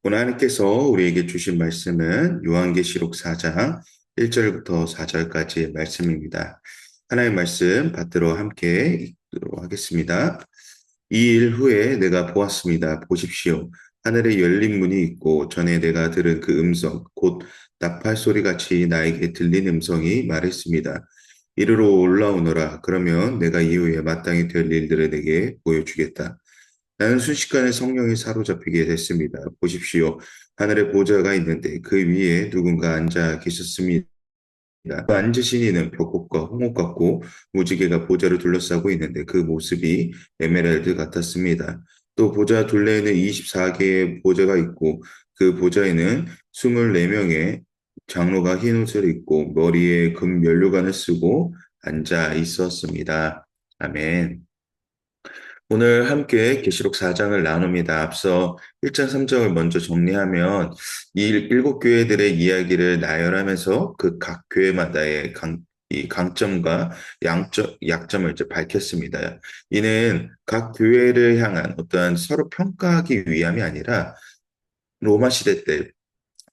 오늘 하나님께서 우리에게 주신 말씀은 요한계시록 4장 1절부터 4절까지의 말씀입니다. 하나님의 말씀 받들어 함께 읽도록 하겠습니다. 이 일 후에 내가 보았습니다. 보십시오. 하늘에 열린 문이 있고 전에 내가 들은 그 음성, 곧 나팔 소리같이 나에게 들린 음성이 말했습니다. 이리로 올라오너라. 그러면 내가 이후에 마땅히 될 일들을 내게 보여주겠다. 나는 순식간에 성령에 사로잡히게 됐습니다. 보십시오. 하늘에 보좌가 있는데 그 위에 누군가 앉아 계셨습니다. 그 앉으신 이는 벽곡과 홍옥 같고 무지개가 보좌를 둘러싸고 있는데 그 모습이 에메랄드 같았습니다. 또 보좌 둘레에는 24개의 보좌가 있고 그 보좌에는 24명의 장로가 흰 옷을 입고 머리에 금 면류관을 쓰고 앉아 있었습니다. 아멘. 오늘 함께 계시록 4장을 나눕니다. 앞서 1장 3장을 먼저 정리하면 이 일곱 교회들의 이야기를 나열하면서 그 각 교회마다의 이 강점과 약점을 이제 밝혔습니다. 이는 각 교회를 향한 어떠한 서로 평가하기 위함이 아니라 로마 시대 때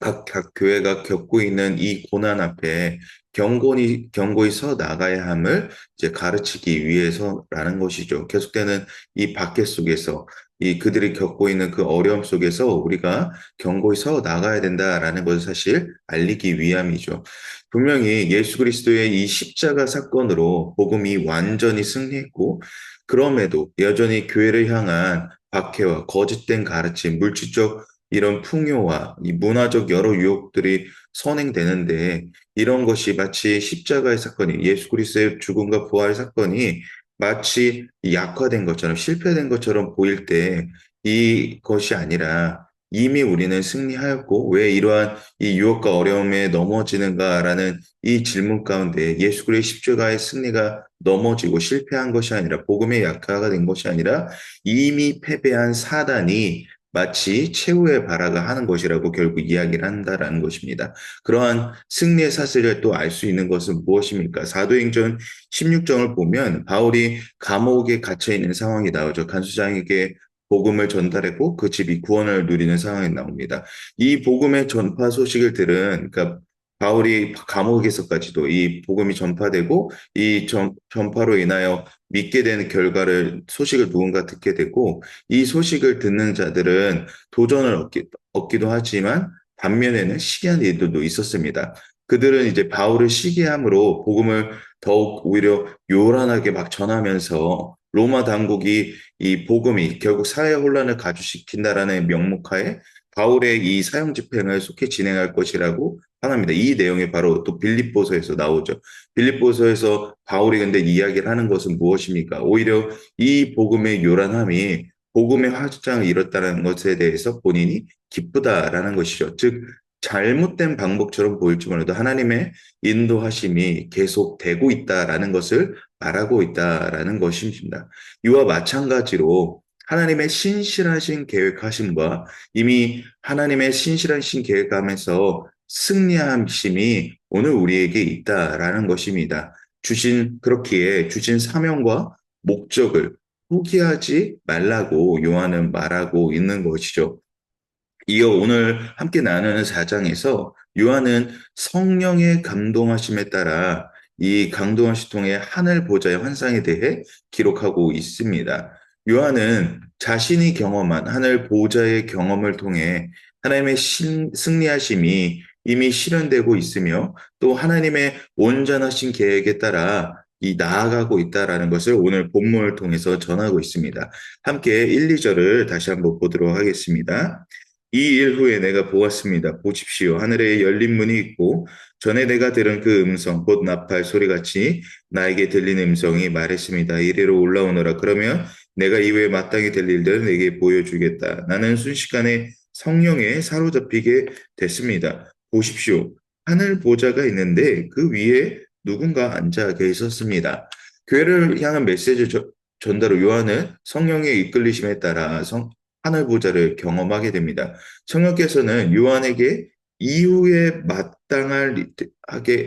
각 교회가 겪고 있는 이 고난 앞에 경고히 서 나가야 함을 이제 가르치기 위해서라는 것이죠. 계속되는 이 박해 속에서 이 그들이 겪고 있는 그 어려움 속에서 우리가 경고히 서 나가야 된다라는 것을 사실 알리기 위함이죠. 분명히 예수 그리스도의 이 십자가 사건으로 복음이 완전히 승리했고, 그럼에도 여전히 교회를 향한 박해와 거짓된 가르침, 물질적 이런 풍요와 이 문화적 여러 유혹들이 선행되는데, 이런 것이 마치 십자가의 사건이, 예수 그리스도의 죽음과 부활 사건이 마치 약화된 것처럼 실패된 것처럼 보일 때, 이것이 아니라 이미 우리는 승리하였고 왜 이러한 이 유혹과 어려움에 넘어지는가라는 이 질문 가운데 예수 그리스도의 십자가의 승리가 넘어지고 실패한 것이 아니라, 복음의 약화가 된 것이 아니라 이미 패배한 사단이 마치 최후의 발화가 하는 것이라고 결국 이야기를 한다라는 것입니다. 그러한 승리의 사실을 또 알 수 있는 것은 무엇입니까? 사도행전 16장을 보면 바울이 감옥에 갇혀 있는 상황이 나오죠. 간수장에게 복음을 전달했고 그 집이 구원을 누리는 상황이 나옵니다. 이 복음의 전파 소식을 들은, 그러니까 바울이 감옥에서까지도 이 복음이 전파되고 이 전파로 인하여 믿게 되는 결과를, 소식을 누군가 듣게 되고, 이 소식을 듣는 자들은 도전을 얻기도 하지만 반면에는 시기한 이들도 있었습니다. 그들은 이제 바울을 시기함으로 복음을 더욱 오히려 요란하게 막 전하면서 로마 당국이 이 복음이 결국 사회 혼란을 가중시킨다라는 명목하에 바울의 이 사형 집행을 속히 진행할 것이라고 하나입니다. 이 내용이 바로 또 빌립보서에서 나오죠. 빌립보서에서 바울이 근데 이야기를 하는 것은 무엇입니까? 오히려 이 복음의 요란함이 복음의 확장을 이뤘다는 것에 대해서 본인이 기쁘다라는 것이죠. 즉, 잘못된 방법처럼 보일지 몰라도 하나님의 인도하심이 계속되고 있다라는 것을 말하고 있다라는 것입니다. 이와 마찬가지로 하나님의 신실하신 계획하심과 이미 하나님의 신실하신 계획함에서 승리하심이 오늘 우리에게 있다라는 것입니다. 그렇기에 주신 사명과 목적을 포기하지 말라고 요한은 말하고 있는 것이죠. 이어 오늘 함께 나누는 4장에서 요한은 성령의 감동하심에 따라 이 감동하심 통해 하늘 보좌의 환상에 대해 기록하고 있습니다. 요한은 자신이 경험한 하늘 보좌의 경험을 통해 하나님의 승리하심이 이미 실현되고 있으며 또 하나님의 온전하신 계획에 따라 이 나아가고 있다라는 것을 오늘 본문을 통해서 전하고 있습니다. 함께 1, 2절을 다시 한번 보도록 하겠습니다. 이 일 후에 내가 보았습니다. 보십시오. 하늘에 열린 문이 있고 전에 내가 들은 그 음성, 곧 나팔 소리같이 나에게 들린 음성이 말했습니다. 이리로 올라오너라. 그러면 내가 이후에 마땅히 될 일들을 내게 보여주겠다. 나는 순식간에 성령에 사로잡히게 됐습니다. 보십시오. 하늘 보좌가 있는데 그 위에 누군가 앉아 계셨습니다. 교회를 향한 메시지 전달로 요한은 성령의 이끌리심에 따라 하늘 보좌를 경험하게 됩니다. 성령께서는 요한에게 이후에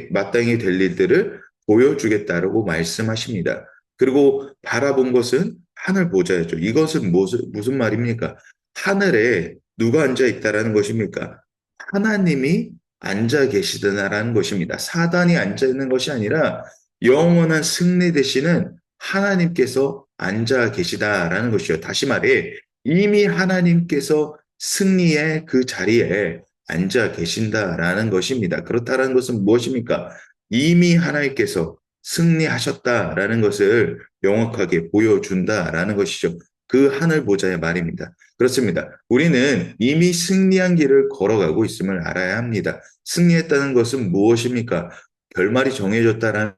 마땅히 될 일들을 보여주겠다라고 말씀하십니다. 그리고 바라본 것은 하늘 보좌였죠. 이것은 무슨 말입니까? 하늘에 누가 앉아 있다라는 것입니까? 하나님이 앉아 계시다라는 것입니다. 사단이 앉아 있는 것이 아니라 영원한 승리 되시는 하나님께서 앉아 계시다라는 것이요. 다시 말해, 이미 하나님께서 승리의 그 자리에 앉아 계신다라는 것입니다. 그렇다는 것은 무엇입니까? 이미 하나님께서 승리하셨다라는 것을 명확하게 보여준다라는 것이죠. 그 하늘 보좌의 말입니다. 그렇습니다. 우리는 이미 승리한 길을 걸어가고 있음을 알아야 합니다. 승리했다는 것은 무엇입니까? 결말이 정해졌다라는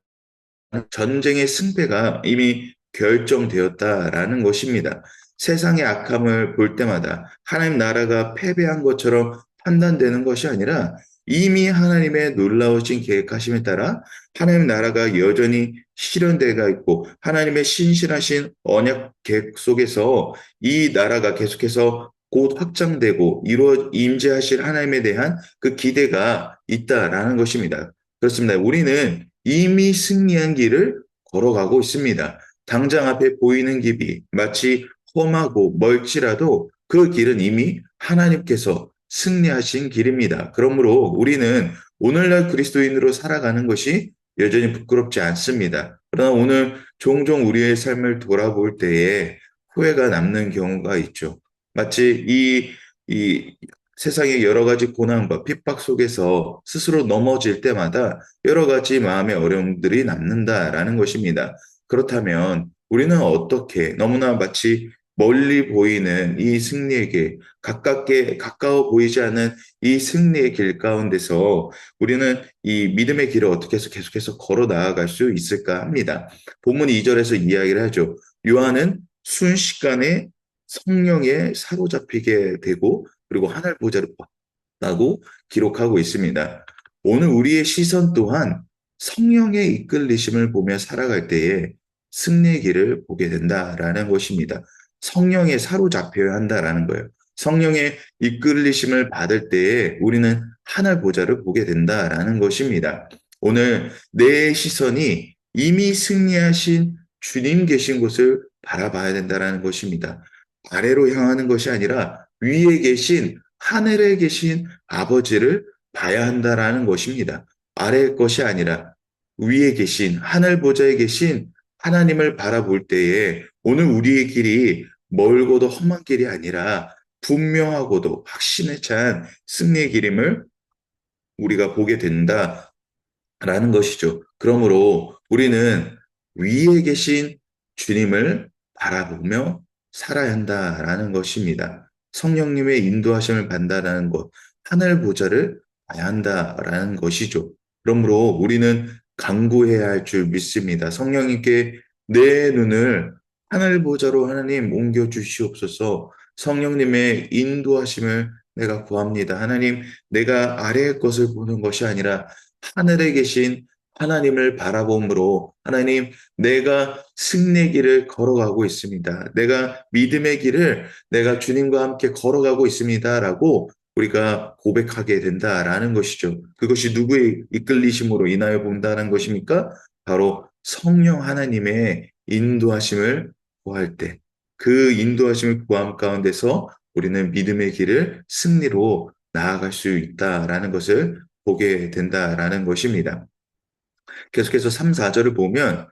전쟁의 승패가 이미 결정되었다라는 것입니다. 세상의 악함을 볼 때마다 하나님 나라가 패배한 것처럼 판단되는 것이 아니라 이미 하나님의 놀라우신 계획하심에 따라 하나님 나라가 여전히 실현되가 있고 하나님의 신실하신 언약 계획 속에서 이 나라가 계속해서 곧 확장되고 이루어 임재하실 하나님에 대한 그 기대가 있다라는 것입니다. 그렇습니다. 우리는 이미 승리한 길을 걸어가고 있습니다. 당장 앞에 보이는 길이 마치 험하고 멀지라도 그 길은 이미 하나님께서 승리하신 길입니다. 그러므로 우리는 오늘날 그리스도인으로 살아가는 것이 여전히 부끄럽지 않습니다. 그러나 오늘 종종 우리의 삶을 돌아볼 때에 후회가 남는 경우가 있죠. 마치 이 세상의 여러 가지 고난과 핍박 속에서 스스로 넘어질 때마다 여러 가지 마음의 어려움들이 남는다라는 것입니다. 그렇다면 우리는 어떻게 너무나 마치 멀리 보이는 이 승리에게 가까워 보이지 않은 이 승리의 길 가운데서 우리는 이 믿음의 길을 어떻게 해서 계속해서 걸어 나아갈 수 있을까 합니다. 본문 2절에서 이야기를 하죠. 요한은 순식간에 성령에 사로잡히게 되고 그리고 하늘 보좌를 봤다고 기록하고 있습니다. 오늘 우리의 시선 또한 성령의 이끌리심을 보며 살아갈 때에 승리의 길을 보게 된다라는 것입니다. 성령에 사로잡혀야 한다라는 거예요. 성령의 이끌리심을 받을 때에 우리는 하늘 보좌를 보게 된다라는 것입니다. 오늘 내 시선이 이미 승리하신 주님 계신 곳을 바라봐야 된다라는 것입니다. 아래로 향하는 것이 아니라 위에 계신 하늘에 계신 아버지를 봐야 한다라는 것입니다. 아래의 것이 아니라 위에 계신 하늘 보좌에 계신 하나님을 바라볼 때에 오늘 우리의 길이 멀고도 험한 길이 아니라 분명하고도 확신에 찬 승리의 길임을 우리가 보게 된다라는 것이죠. 그러므로 우리는 위에 계신 주님을 바라보며 살아야 한다라는 것입니다. 성령님의 인도하심을 받는다라는 것, 하늘 보좌를 봐야 한다라는 것이죠. 그러므로 우리는 간구해야 할 줄 믿습니다. 성령님께 내 눈을 하늘 보좌로 하나님 옮겨 주시옵소서. 성령님의 인도하심을 내가 구합니다. 하나님, 내가 아래의 것을 보는 것이 아니라 하늘에 계신 하나님을 바라봄으로 하나님, 내가 승리의 길을 걸어가고 있습니다. 내가 믿음의 길을 내가 주님과 함께 걸어가고 있습니다라고 우리가 고백하게 된다라는 것이죠. 그것이 누구의 이끌리심으로 인하여 본다는 것입니까? 바로 성령 하나님의 인도하심을 구할 때, 그 인도하심을 구함 가운데서 우리는 믿음의 길을 승리로 나아갈 수 있다라는 것을 보게 된다라는 것입니다. 계속해서 3, 4절을 보면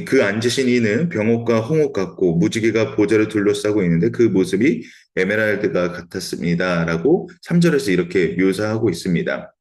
그 앉으신 이는 병옥과 홍옥 같고 무지개가 보좌를 둘러싸고 있는데 그 모습이 에메랄드가 같았습니다라고 3절에서 이렇게 묘사하고 있습니다.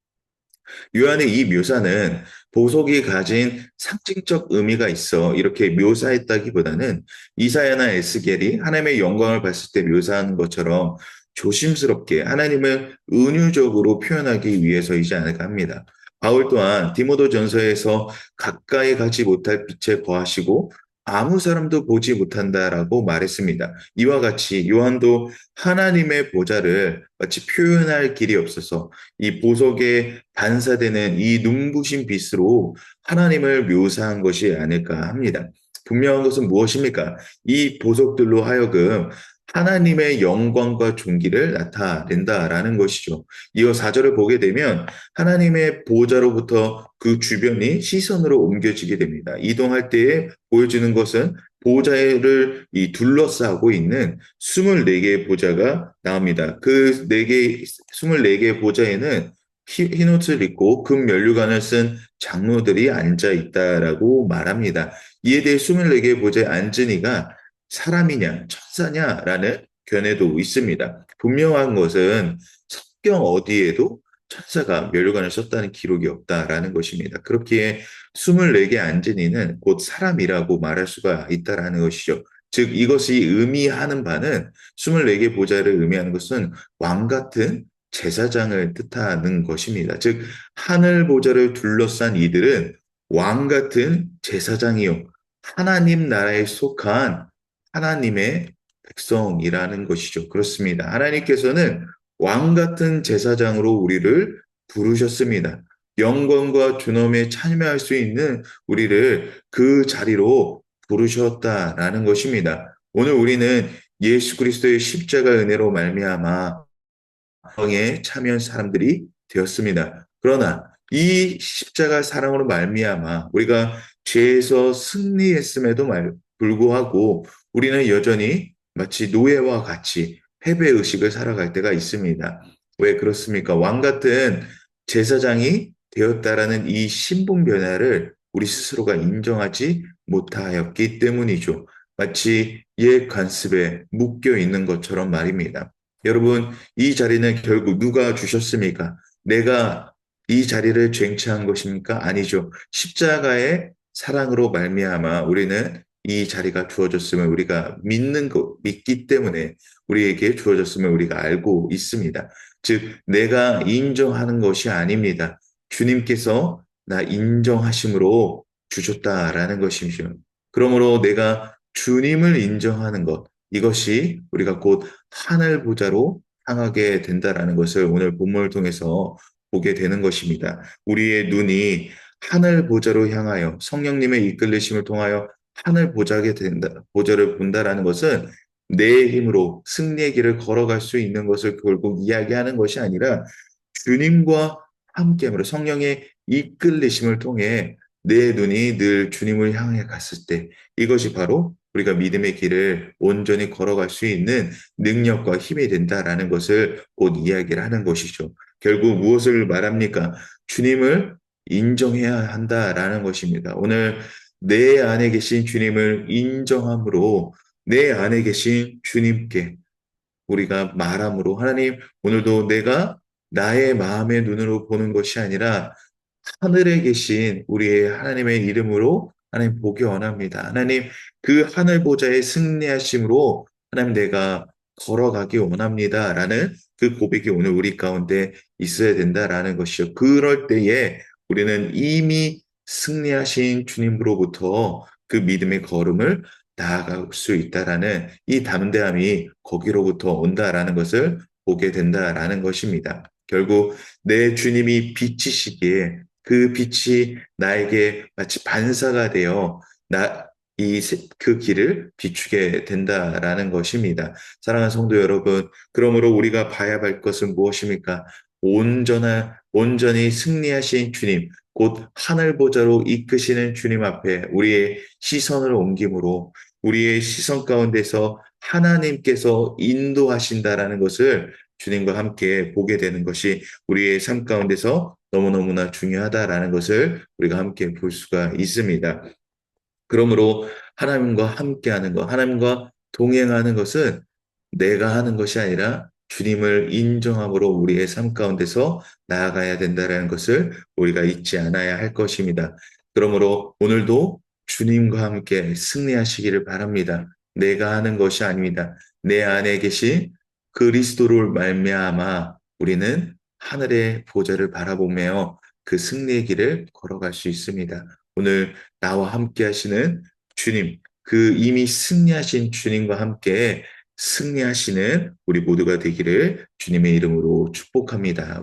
요한의 이 묘사는 보석이 가진 상징적 의미가 있어 이렇게 묘사했다기보다는 이사야나 에스겔이 하나님의 영광을 봤을 때 묘사하는 것처럼 조심스럽게 하나님을 은유적으로 표현하기 위해서이지 않을까 합니다. 바울 또한 디모데 전서에서 가까이 가지 못할 빛에 거하시고 아무 사람도 보지 못한다라고 말했습니다. 이와 같이 요한도 하나님의 보좌를 마치 표현할 길이 없어서 이 보석에 반사되는 이 눈부신 빛으로 하나님을 묘사한 것이 아닐까 합니다. 분명한 것은 무엇입니까? 이 보석들로 하여금 하나님의 영광과 존귀를 나타낸다라는 것이죠. 이어 4절을 보게 되면 하나님의 보좌로부터 그 주변이 시선으로 옮겨지게 됩니다. 이동할 때에 보여지는 것은 보좌를 이 둘러싸고 있는 24개의 보좌가 나옵니다. 그 4개, 24개의 보좌에는 흰 옷을 입고 금 면류관을 쓴 장로들이 앉아 있다라고 말합니다. 이에 대해 24개의 보좌에 앉은 이가 사람이냐, 천사냐라는 견해도 있습니다. 분명한 것은 성경 어디에도 천사가 면류관을 썼다는 기록이 없다라는 것입니다. 그렇기에 24개 앉은 이는 곧 사람이라고 말할 수가 있다라는 것이죠. 즉 이것이 의미하는 바는 24개 보좌를 의미하는 것은 왕 같은 제사장을 뜻하는 것입니다. 즉 하늘 보좌를 둘러싼 이들은 왕 같은 제사장이요 하나님 나라에 속한 하나님의 백성이라는 것이죠. 그렇습니다. 하나님께서는 왕 같은 제사장으로 우리를 부르셨습니다. 영광과 존엄에 참여할 수 있는 우리를 그 자리로 부르셨다라는 것입니다. 오늘 우리는 예수 그리스도의 십자가 은혜로 말미암아 영광에 참여한 사람들이 되었습니다. 그러나 이 십자가 사랑으로 말미암아 우리가 죄에서 승리했음에도 불구하고 우리는 여전히 마치 노예와 같이 패배 의식을 살아갈 때가 있습니다. 왜 그렇습니까? 왕 같은 제사장이 되었다라는 이 신분 변화를 우리 스스로가 인정하지 못하였기 때문이죠. 마치 옛 관습에 묶여 있는 것처럼 말입니다. 여러분, 이 자리는 결국 누가 주셨습니까? 내가 이 자리를 쟁취한 것입니까? 아니죠. 십자가의 사랑으로 말미암아 우리는 이 자리가 주어졌음을 우리가 믿기 때문에 우리에게 주어졌음을 우리가 알고 있습니다. 즉, 내가 인정하는 것이 아닙니다. 주님께서 나 인정하심으로 주셨다라는 것이죠. 그러므로 내가 주님을 인정하는 것, 이것이 우리가 곧 하늘 보좌로 향하게 된다라는 것을 오늘 본문을 통해서 보게 되는 것입니다. 우리의 눈이 하늘 보좌로 향하여 성령님의 이끌리심을 통하여 하늘 보좌게 된다, 보좌를 본다라는 것은 내 힘으로 승리의 길을 걸어갈 수 있는 것을 결국 이야기하는 것이 아니라 주님과 함께함으로 성령의 이끌리심을 통해 내 눈이 늘 주님을 향해 갔을 때 이것이 바로 우리가 믿음의 길을 온전히 걸어갈 수 있는 능력과 힘이 된다라는 것을 곧 이야기를 하는 것이죠. 결국 무엇을 말합니까? 주님을 인정해야 한다라는 것입니다. 오늘 내 안에 계신 주님을 인정함으로 내 안에 계신 주님께 우리가 말함으로 하나님 오늘도 내가 나의 마음의 눈으로 보는 것이 아니라 하늘에 계신 우리의 하나님의 이름으로 하나님 보기 원합니다. 하나님 그 하늘 보좌의 승리하심으로 하나님 내가 걸어가기 원합니다. 라는 그 고백이 오늘 우리 가운데 있어야 된다라는 것이죠. 그럴 때에 우리는 이미 승리하신 주님으로부터 그 믿음의 걸음을 나아갈 수 있다라는 이 담대함이 거기로부터 온다라는 것을 보게 된다라는 것입니다. 결국 내 주님이 빛이시기에 그 빛이 나에게 마치 반사가 되어 그 길을 비추게 된다라는 것입니다. 사랑하는 성도 여러분, 그러므로 우리가 봐야 할 것은 무엇입니까? 온전히 승리하신 주님, 곧 하늘 보좌로 이끄시는 주님 앞에 우리의 시선을 옮김으로 우리의 시선 가운데서 하나님께서 인도하신다라는 것을 주님과 함께 보게 되는 것이 우리의 삶 가운데서 너무너무나 중요하다라는 것을 우리가 함께 볼 수가 있습니다. 그러므로 하나님과 함께하는 것, 하나님과 동행하는 것은 내가 하는 것이 아니라 주님을 인정함으로 우리의 삶 가운데서 나아가야 된다는 것을 우리가 잊지 않아야 할 것입니다. 그러므로 오늘도 주님과 함께 승리하시기를 바랍니다. 내가 하는 것이 아닙니다. 내 안에 계신 그리스도를 말미암아 우리는 하늘의 보좌를 바라보며 그 승리의 길을 걸어갈 수 있습니다. 오늘 나와 함께 하시는 주님, 그 이미 승리하신 주님과 함께 승리하시는 우리 모두가 되기를 주님의 이름으로 축복합니다.